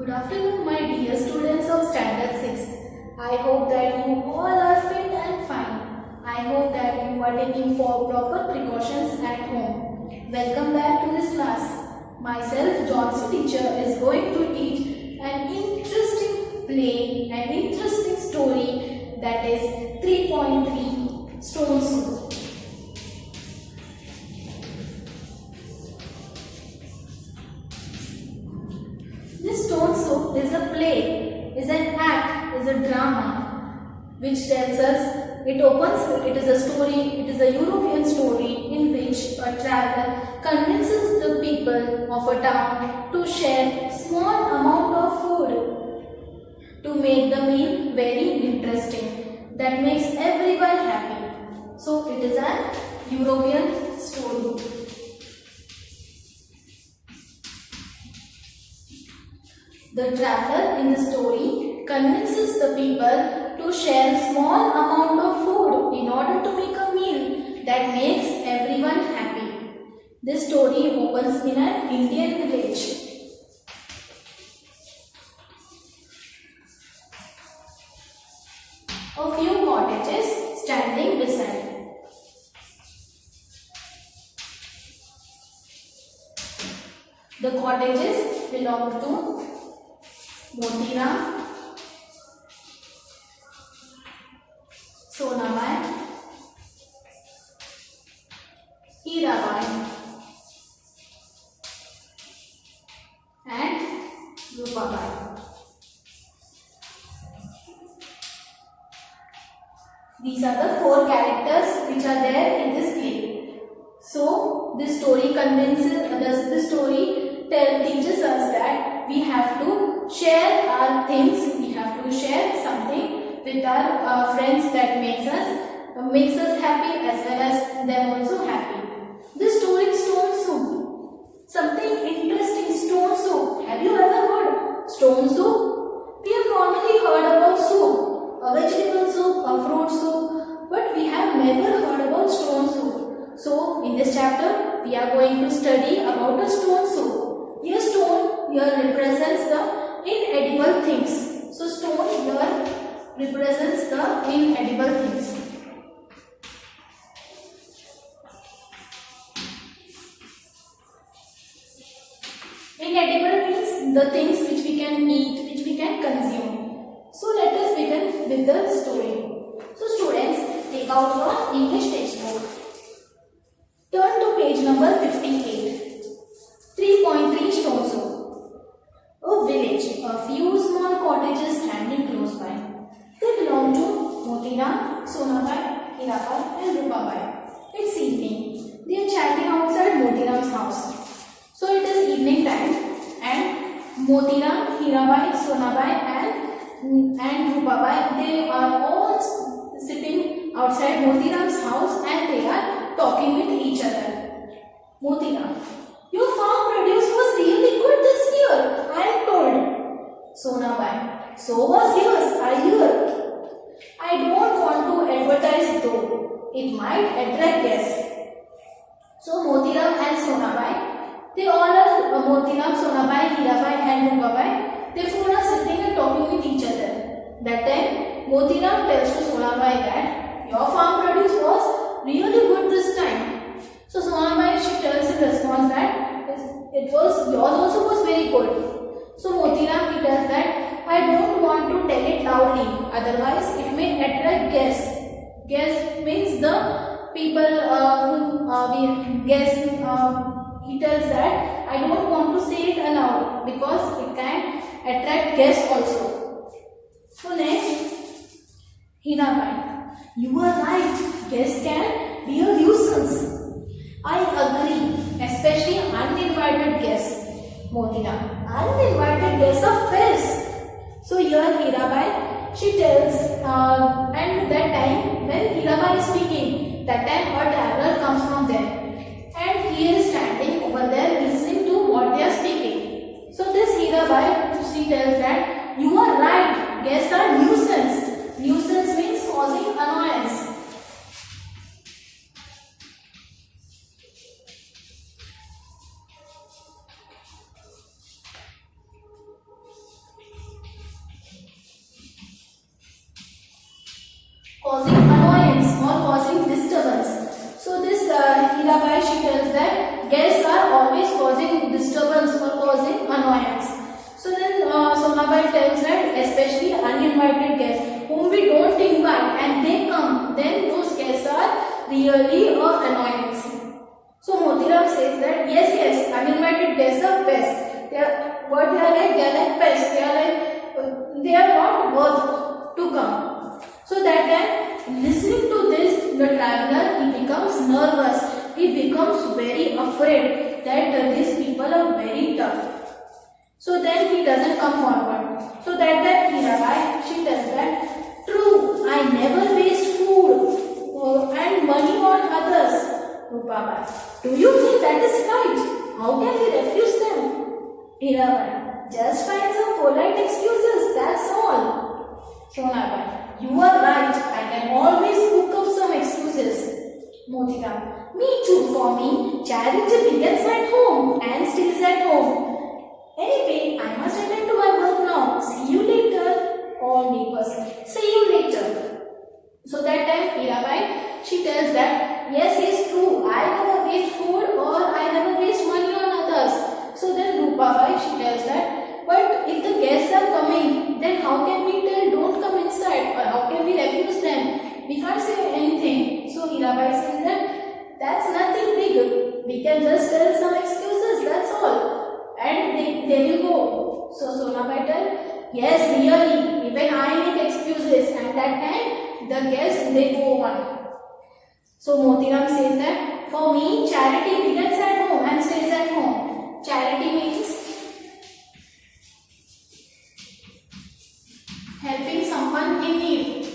Good afternoon, my dear students of Standard 6. I hope that you all are fit and fine. I hope that you are taking proper precautions at home. Welcome back to this class. Myself, Johnson teacher, is going to teach an interesting play, an interesting story, that is 3.3 Stone Soup. This Stone Soup is a play, is an act, is a drama which tells us, it is a story, it is a European story in which a traveler convinces the people of a town to share small amount of food to make the meal very interesting, that makes everyone happy. So it is a European story. The traveler in the story convinces the people to share a small amount of food in order to make a meal that makes everyone happy. This story opens in an Indian village. A few cottages standing beside. The cottages belong to Motiram, Sonabai, Hirabai and Rupabai. These are the four characters which are there in this play. So this story teaches us that we have to share our things, we have to share something with our friends that makes us happy as well as them also happy. This story Stone Soup. Something interesting, Stone Soup. Have you ever heard Stone Soup? We have normally heard about soup, a vegetable soup, a fruit soup, but we have never heard about Stone Soup. So in this chapter we are going to study about a stone soup. Here stone here represents the inedible things. So stone here represents the inedible things. Inedible means the things which we can eat, which we can consume. So let us begin with the story. So students, take out your English textbook. Turn to page number 58. 3.3 Stone Soup. A village, a few small cottages standing close by. They belong to Motiram, Sonabai, Hirabai and Rupabai. It's evening. They are chatting outside Motiram's house. So it is evening time and Motiram, Hirabai, Sonabai and Rupabai, they are all sitting outside Motiram's house and they are talking with each other. Motiram: your farm produce was really good this year, I am told. Sonabai: so was yours, I hear. I don't want to advertise though, it might attract guests. So Motiram and Sonabai, they all are Motiram, Sonabai, Hirabai and Rupabai, they four are sitting and talking with each other. That time Motiram tells to Sonabai that your farm produce was really good this time. So Sonabai, she tells in response that yours also was very good. So Motiram, he tells that I don't want to tell it loudly, otherwise it may attract guests. Guests means the people who guests. He tells that I don't want to say it aloud because it can attract guests also. So next, Hirabai: you are right, guests can be a nuisance. I agree, especially uninvited guests. Motiram: uninvited guests are pests. So here Hirabai, she tells, and that time when Hirabai is speaking, that time a traveler comes from there. And he is standing over there listening to what they are speaking. So this Hirabai, she tells that you are right, guests are nuisance. Nuisance means causing annoyance. causing annoyance or causing disturbance. So this Hirabai, she tells that guests are always causing disturbance or causing annoyance. So then Sonabai tells that especially uninvited guests whom we don't invite and they come, then those guests are really an annoyance. So Motiram says that yes, uninvited guests are best. They are like pests. They are not worth to come. So that time, listening to this, the traveler, he becomes nervous. He becomes very afraid that these people are very tough. So then he doesn't come forward. So that time Hirabai, she tells that, true, I never waste food and money on others. Rupabai, do you think that is right? How can we refuse them? Hirabai, just find some polite excuses, that's all. Sonabai, you are right, I can always cook up some excuses. Motiram, me too, for me, charity begins at home and stays at home. Anyway, I must attend to my work now. See you later. All neighbors, see you later. So that time Hirabai, she tells that yes, it's true. I never waste food or I never waste money on others. So then Rupabai, she tells that, but if the guests are coming, then how can we tell don't come inside or how can we refuse them? We can't say anything. So Hirabai says that that's nothing big. We can just tell some excuses. That's all. And they will go. So Sonabai tells, yes, really, even I make excuses and that time the guests they go on. So Motiram says that for me charity begins at home and stays at home. Charity means helping someone in need.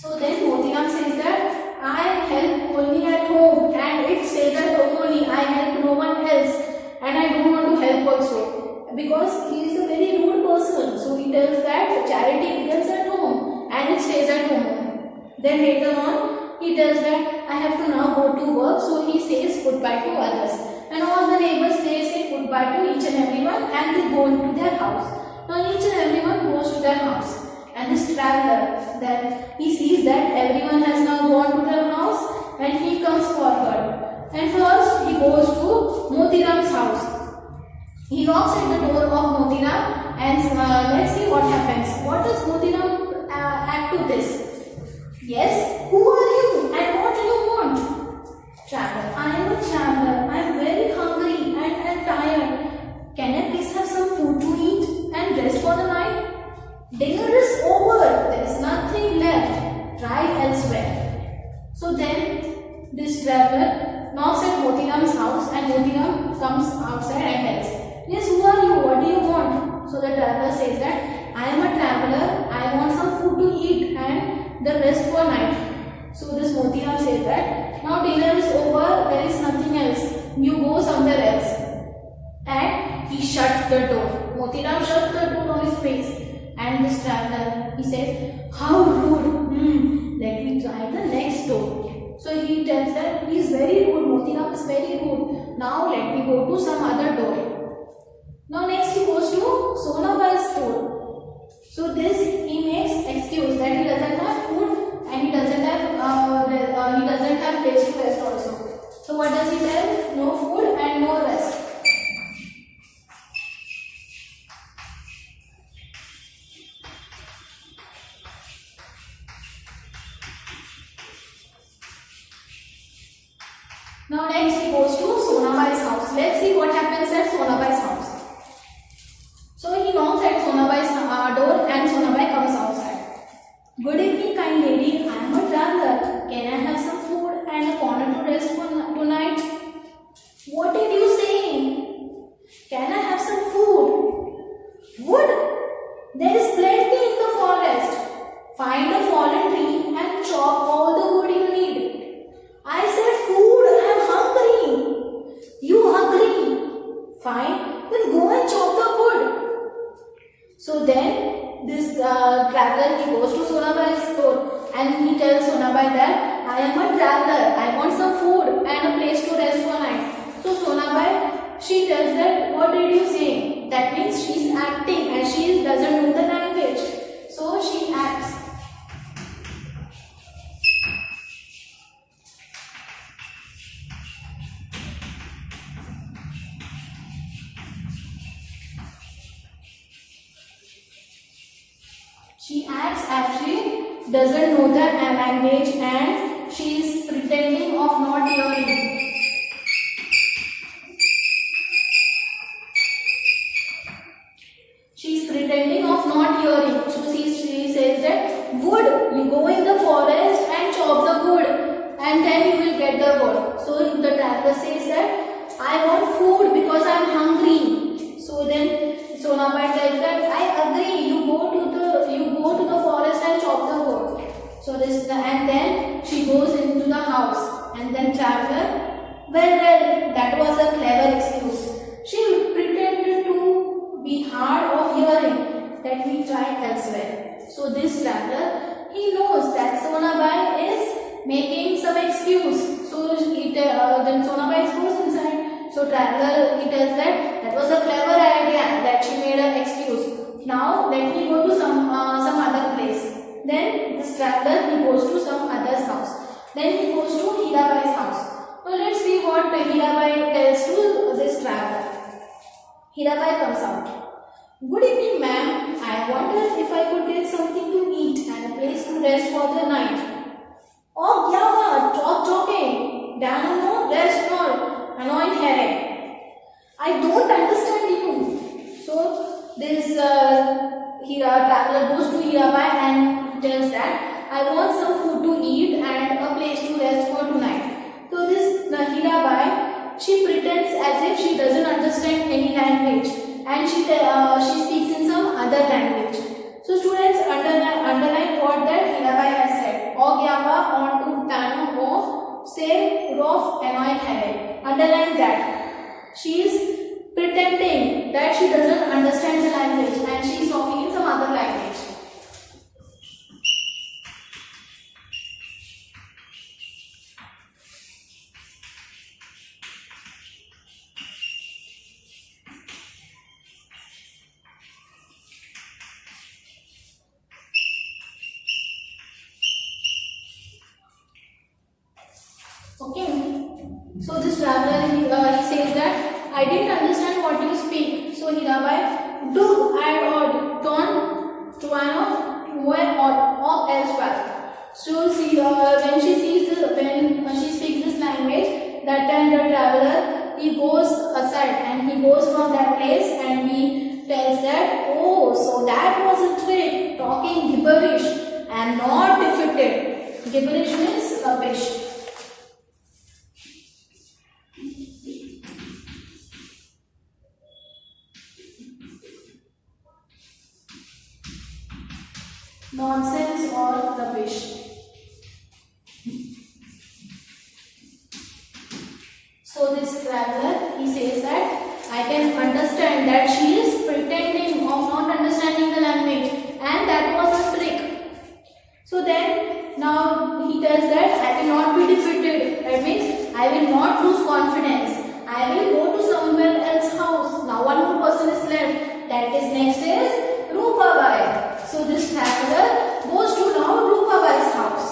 So then Motiram says that I help only at home and it stays at home only. I help no one else and I don't want to help also because he is a very rude person. So he tells that charity begins at home and it stays at home. Then later on he tells that I have to now go to work. So he says goodbye to others and all the neighbors they say goodbye to each and everyone and they go into their house. Now each and everyone goes to their house. And this traveler, that he sees that everyone has now gone to their house and he comes forward. And first he goes to Motiram's house. He knocks at the door of Motiram and let's see what happens. What does Motiram add to this? Yes, who are you and what do you want? Traveler, I am a traveler. I am very hungry and tired. Can I please have some food to eat and rest for the night? Dinner is over. There is nothing left. Try elsewhere. So then this traveler knocks at Motiram's house and Motiram comes outside and tells, yes, who are you? What do you want? So the traveler says that I am a traveler. I want some food to eat and the rest for night. So this Motiram says that now dinner is over. There is nothing else. You go somewhere else. And he shuts the door. Motiram shuts the door on his face. And this traveler, he says, how rude. Let me try the next door. So he tells that he is very rude. Motiram is very rude. Now let me go to some other door. Now next he goes to Sonabai's door. So this he makes excuse that he doesn't have food and he doesn't have place to rest also. So what does he tell? No food and no rest. Now next he goes to Sonabai's house. Let's see what happens at Sonabai's house. So he knocks at Sonabai's door and Sonabai comes outside. Good evening, kind lady. I am a traveler. Can I have some food and a corner to rest for tonight? What did you say? Can I have some food? Wood? There is plenty in the forest. Find a fallen tree and chop all the wood you need. I said food. I am hungry. You hungry? Fine. Then go and chop the wood. So then this traveler, he goes to Sonabai's door and he tells Sonabai that I am a traveler. I want some food and a place to rest for night. So Sonabai she tells that, what did you say? That means she's acting as she doesn't know the language. So she acts. She acts as she doesn't know the language and she is pretending of not hearing. She is pretending of not hearing. So she says that, wood, you go in the forest and chop the wood and then you will get the wood. So the traveler says that, I want food because I am hungry. So then Sonabai tells that, I agree, you go to the forest and chop the wood. So and then she goes into the house and then traveler, well, that was a clever excuse. She pretended to be hard of hearing. Let me try elsewhere. So this traveler, he knows that Sonabai is making some excuse. So then Sonabai goes inside. So traveler, he tells that was a clever idea that she made an excuse. Now let me go to some other place. Then this traveler, he goes to some other's house. Then he goes to Hirabai's house. Well, let's see what Hirabai tells to this traveler. Hirabai comes out. Good evening, ma'am. I wonder if I could get something to eat and a place to rest for the night. Oh, yeah, talking. Down no rest nor annoying headache. I don't understand you. So this traveler goes to Hirabai and tells that I want some food to eat and a place to rest for tonight. So this Hirabai, she pretends as if she doesn't understand any language and she speaks in some other language. So students underline what that Hirabai has said. Ogyaba on to Tanu o say rough annoying headache. Underline that. She is pretending that she doesn't understand the language and she is talking in some other language. Okay. So this traveler, he says that I didn't understand what you speak. So Hirabai, do I or don't to an of where or elsewhere. So when she speaks this language, that time the traveler, he goes aside and he goes from that place and he tells that, oh, so that was a trick, talking gibberish and not defeated. Gibberish means rubbish. Nonsense or rubbish. So this traveler, he says that I can understand that she is pretending of not understanding the language and that was a trick. So then now he tells that I will not be defeated. That means I will not lose confidence. I will go to somewhere else house. Now one more person is left. That is next is Rupabai. So this traveler goes to now Rupabai's house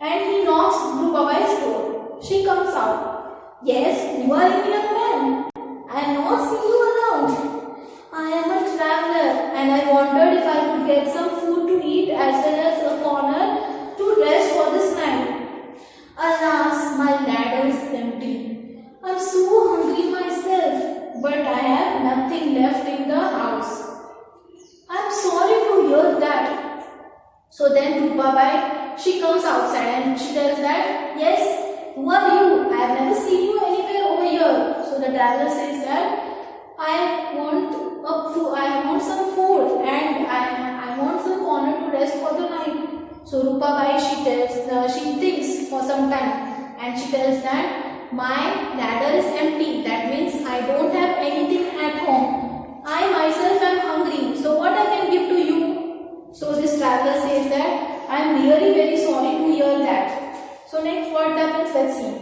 and he knocks Rupabai's door. She comes out. Yes, you are a young man. I have not seen you around. I am a traveler and I wondered if I could get some food to eat as well as a corner to rest for this night. Alas, my larder is empty. I am so hungry myself, but I have nothing left in the house. I am sorry to hear that. So then Rupabai, she comes outside and she tells that, yes, who are you? I have never seen you anywhere over here. So the traveler says that, I want some food and I want some corner to rest for the night. So Rupabai, she thinks for some time and she tells that, my larder is empty. That means I don't have anything at home. I myself am hungry, so what I can give to you? So this traveler says that I am really very sorry to hear that. So next what happens, let's see.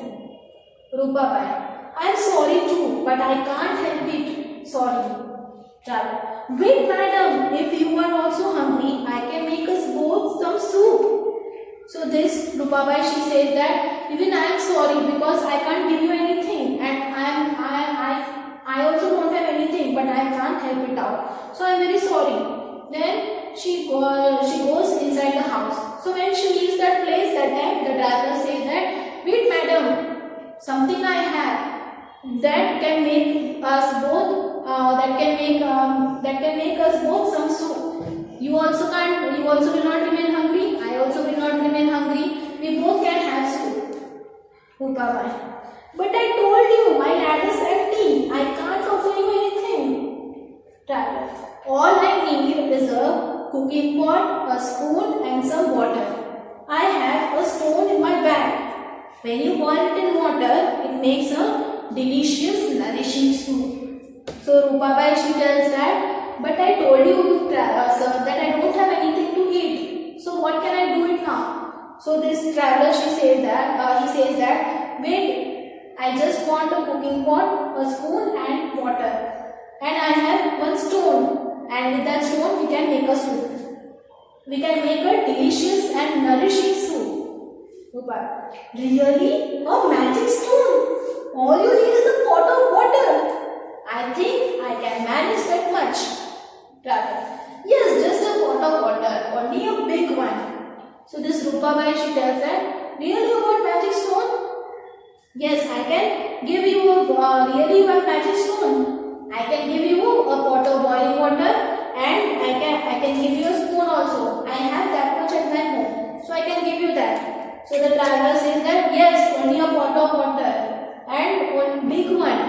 Rupabai. I'm sorry too, but I can't help it. Sorry. Traveler. Wait, madam, if you are also hungry, I can make us both some soup. So this Rupabai, she says that even I am sorry because I can't give you anything, and I also don't have anything, but I can't help it out. So I am very sorry. Then she goes inside the house. So when she leaves that place, that time the traveler says that, wait, madam, something I have that can make us both that can make us both some soup. You also will not remain hungry. I also will not remain hungry. We both can have soup. Rupabai. But I told you my ladder is empty. I can't offer you anything. Traveler. All I need is a cooking pot, a spoon, and some water. I have a stone in my bag. When you boil it in water, it makes a delicious, nourishing soup. So Rupabai, she tells that, but I told you, sir, that I don't have anything to eat. So what can I do it now? So this traveler, he says that, wait, I just want a cooking pot, a spoon, and water. And I have one stone, and with that stone we can make a soup. We can make a delicious and nourishing soup. Really? A magic stone? All you need is a pot of water. I think I can manage that much. Traveler. Yes, just a pot of water, only a big one. So this Rupabai, she tells that, really you want magic stone? Yes, I can give you really you want magic stone. I can give you a pot of boiling water, and I can give you a spoon also. I have that much at my home, so I can give you that. So the traveler says that, yes, only a pot of water and one big one.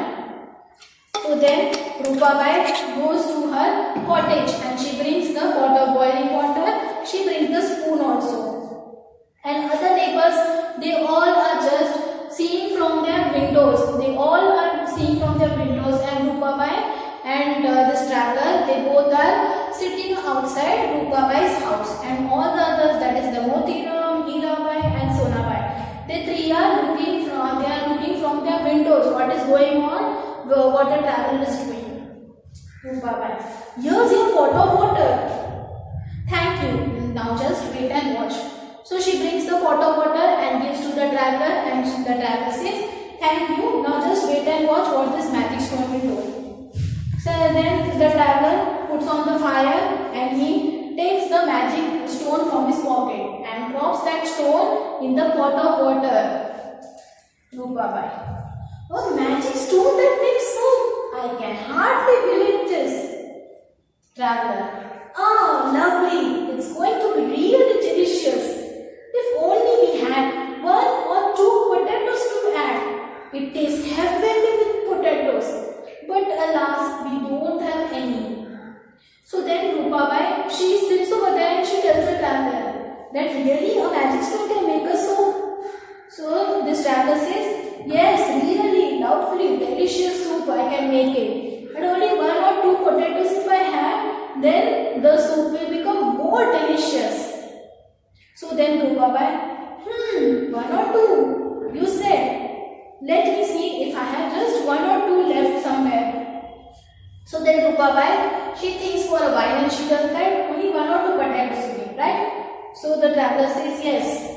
So then Rupabai goes to her cottage and she brings the pot of boiling water. She brings the spoon also. And other neighbors, they all are just seeing from their windows. They all are seeing from their windows, and Rupabai and this traveler, they both are sitting outside Rupabai's house, and all the others, that is the Motiram, Hirabai and Sonabai, they three are looking from their windows what is going on, what the traveler is doing. Rupabai, here's your pot of water. Thank you. Now just wait and watch. So she brings the pot of water and gives to the traveler, and the traveler says, thank you. Now just wait and watch what this magic stone will do. So then the traveler puts on the fire and he takes the magic stone from his pocket and drops that stone in the pot of water. Rupabai. Oh, magic stone that makes soup. I can hardly believe this. Traveler. Ah, lovely. It's going to be really delicious. If only we had 1 or 2 potatoes to add. It tastes heavenly with potatoes. But alas, we don't have any. So then Rupabai, she sits over there and she tells the traveler that really a magic stone can make a soup. So this traveler says, yes, really, lovely, delicious soup, I can make it. But only 1 or 2 potatoes if I have, then the soup will become more delicious. So then Rupabai, 1 or 2, you said. Let me see if I have just 1 or 2 left somewhere. So then Rupabai, she thinks for a while and she tells that only 1 or 2 potatoes will be, right? So the traveler says yes.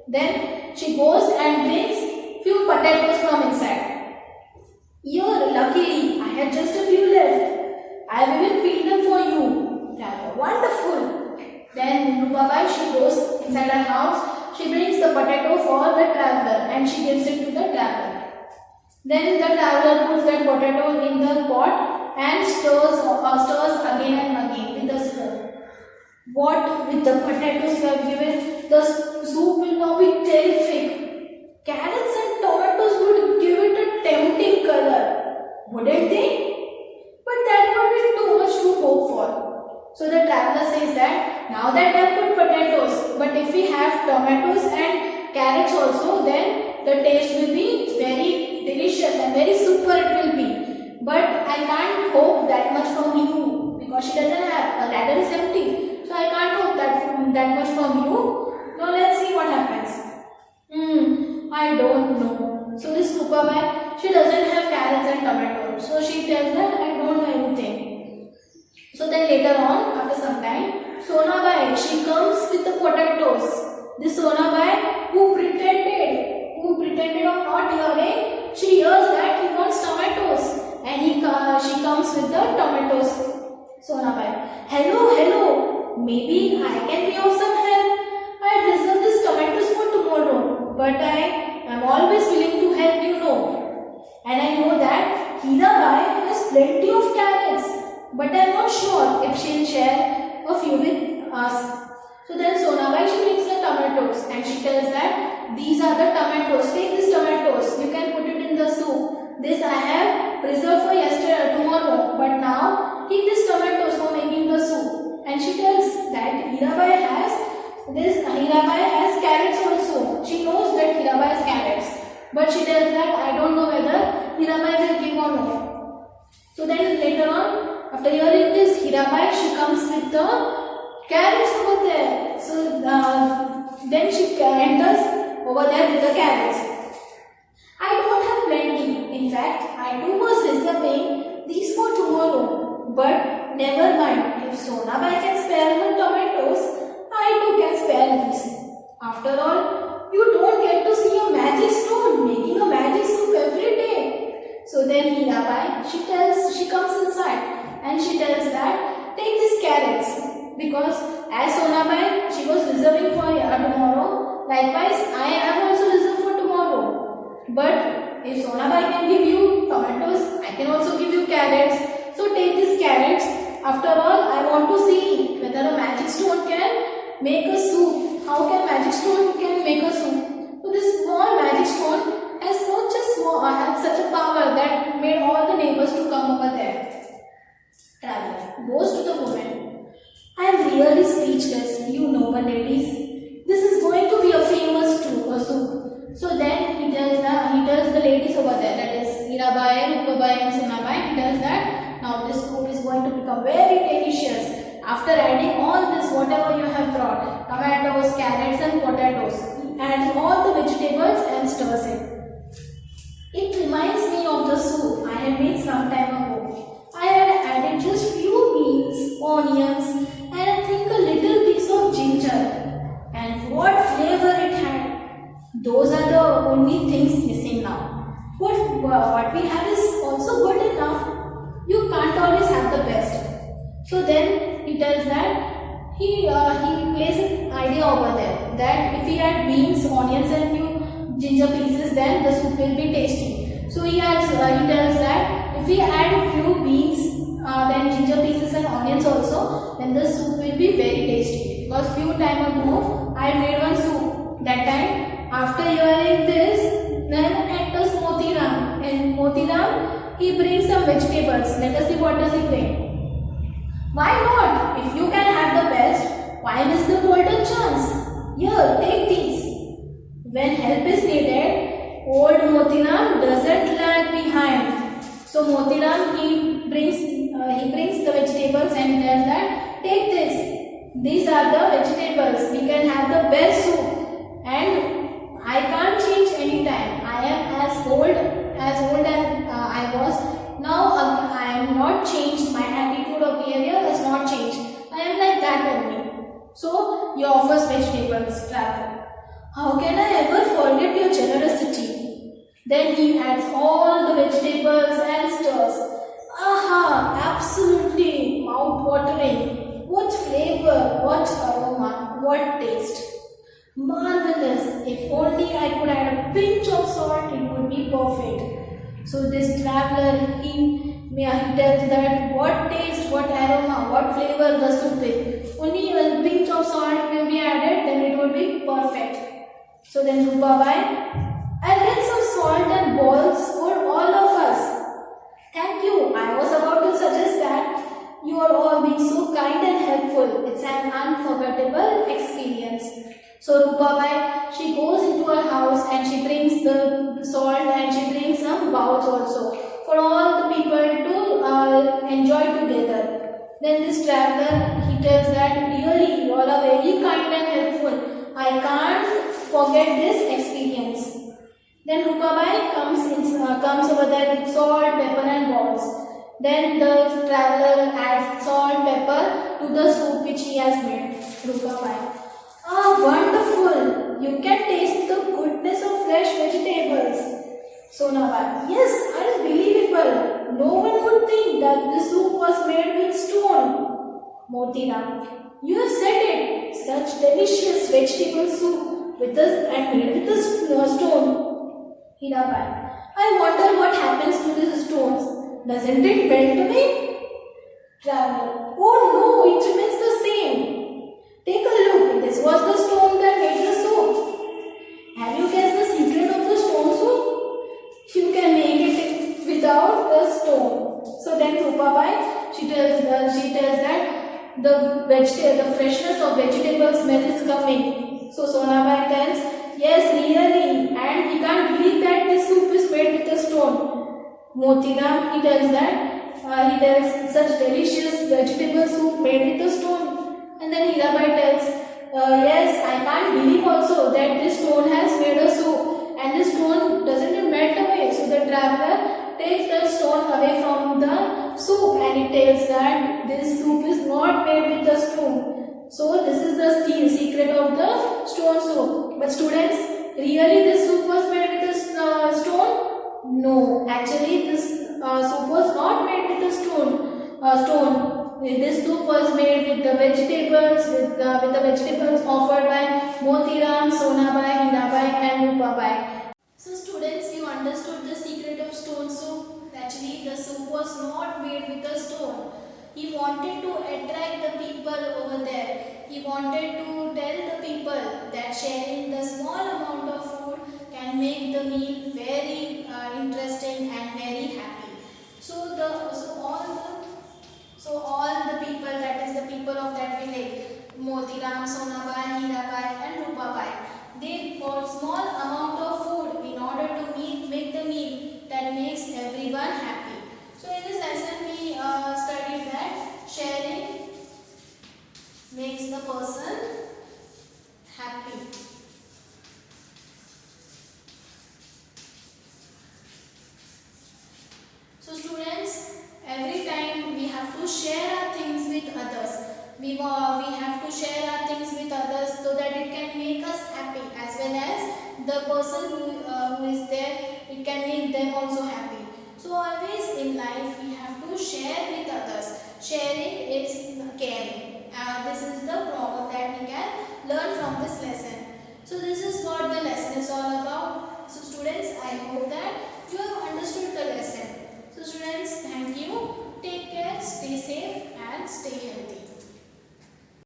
Then she goes and brings few potatoes from inside. Here, luckily, I had just a few left. I will even peel them for you. Traveler, wonderful. Then Rupabai, she goes inside her house. She brings the potato for the traveler and she gives it to the traveler. Then the traveler puts that potato in the pot and stirs again and again with the spoon. What with the potatoes you have given, the soup will now be terrific. Carrots and tomatoes would give it a tempting color, wouldn't they? But that would be too much to hope for. So the traveler says that now that I have put potatoes, but if we have tomatoes and carrots also, then the taste will be very delicious and very super it will be. But I can't hope that much from you because she doesn't have, a ladder is empty. So I can't hope that much from you. Now let's see what happens. I don't know. So this Rupabai, she doesn't have carrots and tomatoes. So she tells that I don't know anything. So then later on, after some time, Sonabai, she comes with the potatoes. This Sonabai who pretended of not hearing, she hears that he wants tomatoes and she comes with the tomatoes. Sonabai, hello, maybe I can be of some help. I reserve this tomatoes for tomorrow, but I am always willing to help, you know. And I know that Hirabai has plenty of carrots, but I am not sure if she will share a few with us. So then Sonabai, she brings the tomatoes and she tells that these are the tomatoes. Take these tomatoes. You can put it in the soup. This I have reserved for yesterday, tomorrow. But now keep these tomatoes for making the soup. And she tells that Hirabai has carrots also. She knows that Hirabai has carrots. But she tells that I don't know whether Hirabai will give or not. So then later on, after hearing this, Hirabai, she comes with the carrots over there. So then she enters over there with the carrots. I don't have plenty. In fact, I too was reserving these for tomorrow. But never mind. If Sonabai can spare her tomatoes, I too can spare these. After all, you don't get to see a magic stone making a magic soup every day. So then Hirabai, she comes inside and she tells that take these carrots. Because as Sonabai, she was reserving for tomorrow. Likewise, I am also reserved for tomorrow. But if Sonabai can give you tomatoes, I can also give you carrots. So take these carrots. After all, I want to see whether a magic stone can make a soup. How can magic stone can make a soup? So this small magic stone has such a power that made all the neighbors to come over there. Traveler goes to the woman. I am really speechless, you noble ladies. This is going to be a famous soup. So then he tells the ladies over there, that is Hirabai, Rupabai and Sonabai, he tells that now this soup is going to become very delicious. After adding all this, whatever you have brought, tomatoes, carrots and potatoes, he adds all the vegetables and stirs it. It reminds me of the soup I had made some time ago. I had added just few beans, onions and I think a little piece of ginger. And what flavor it had! Those are the only things missing now. What we have is also good enough. You can't always have the best. So then he tells that he plays an idea over there that if he add beans, onions and few ginger pieces, then the soup will be tasty. So he tells that if we add a few beans, then ginger pieces and onions also, then the soup will be very tasty. Because few time ago I made one soup. That time after hearing this, then enters Motiram. And Motiram, he brings some vegetables. Let us see what does he bring. Why not? If you can have the best, why miss the golden chance? Here, take these. When help is needed, old Motiram doesn't lag behind. So Motiram, he brings the vegetables and tells that take this. These are the vegetables. We can have the best soup. And I can't change anytime. I am as old as I was. Now I am not changed. My attitude or behavior has not changed. I am like that only. So he offers vegetables, traveler. How can I ever forget your generosity? Then he adds all the vegetables and stirs. Aha! Absolutely mouth-watering. What flavor, what aroma, what taste. Marvelous! If only I could add a pinch of salt, it would be perfect. So this traveler, he tells that what taste, what aroma, what flavor the soup is. Only a pinch of salt will be added, then it will be perfect. So then Rupabai, I'll get some salt and balls for all of us. Thank you. I was about to suggest that you are all being so kind and helpful. It's an unforgettable experience. So Rupabai, she goes into her house and she brings the salt and she brings some bowls also for all the people to enjoy together. Then this traveler, he tells that really you all are very kind and helpful. I can't forget this experience. Then Rupabai comes over there with salt, pepper and balls. Then the traveler adds salt, pepper to the soup which he has made. Rupabai. Ah, wonderful! You can taste the goodness of fresh vegetables. Sonabai. Yes, unbelievable. No one would think that the soup was made with stone. Motiram. You have said it. Such delicious vegetable soup with and made with a stone. Hirabai. I wonder what happens to these stones. Doesn't it melt away? Traveler. Oh no, it remains the same. Take a look. This was the stone that made the soup. Have you guessed the secret of the stone soup? You can make it without the stone. So then Rupabai, she tells that the freshness of vegetable smell is coming. So Sonabai tells, yes, really, and he can't believe that this soup is made with a stone. Motiram, he tells such delicious vegetable soup made with a stone. And then Hirabai tells, yes, I can't believe also that this stone has made a soup, and this stone doesn't melt away. So the traveler takes the stone away from the soup, and he tells that this soup is not made with a stone. So this is the secret of the stone soup. But students, really this soup was made with a stone? No, actually this soup was not made with a stone. This soup was made with the vegetables, with the vegetables offered by Motiram, Sonabai, Hirabai and Rupabai. So students, you understood the secret of stone soup. Actually the soup was not made with a stone. He wanted to attract the people over there. He wanted to tell the people that sharing the small amount of food can make the meal very interesting and very happy. So all the people, that is the people of that village, Motiram, Sonabai, Hirabai and Rupabai, they bought small amount of food in order to make the meal that makes everyone happy. So in this lesson we studied that sharing makes the person happy. So students, every time we have to share our things with others. We have to share our things with others so that it can make us happy, as well as the person who is there, it can make them also happy. So always in life we have to share with others. Sharing is caring. This is the proverb that we can learn from this lesson. So this is what the lesson is all about. So students, I hope that you have understood the lesson. So students, thank you. Take care, stay safe and stay healthy.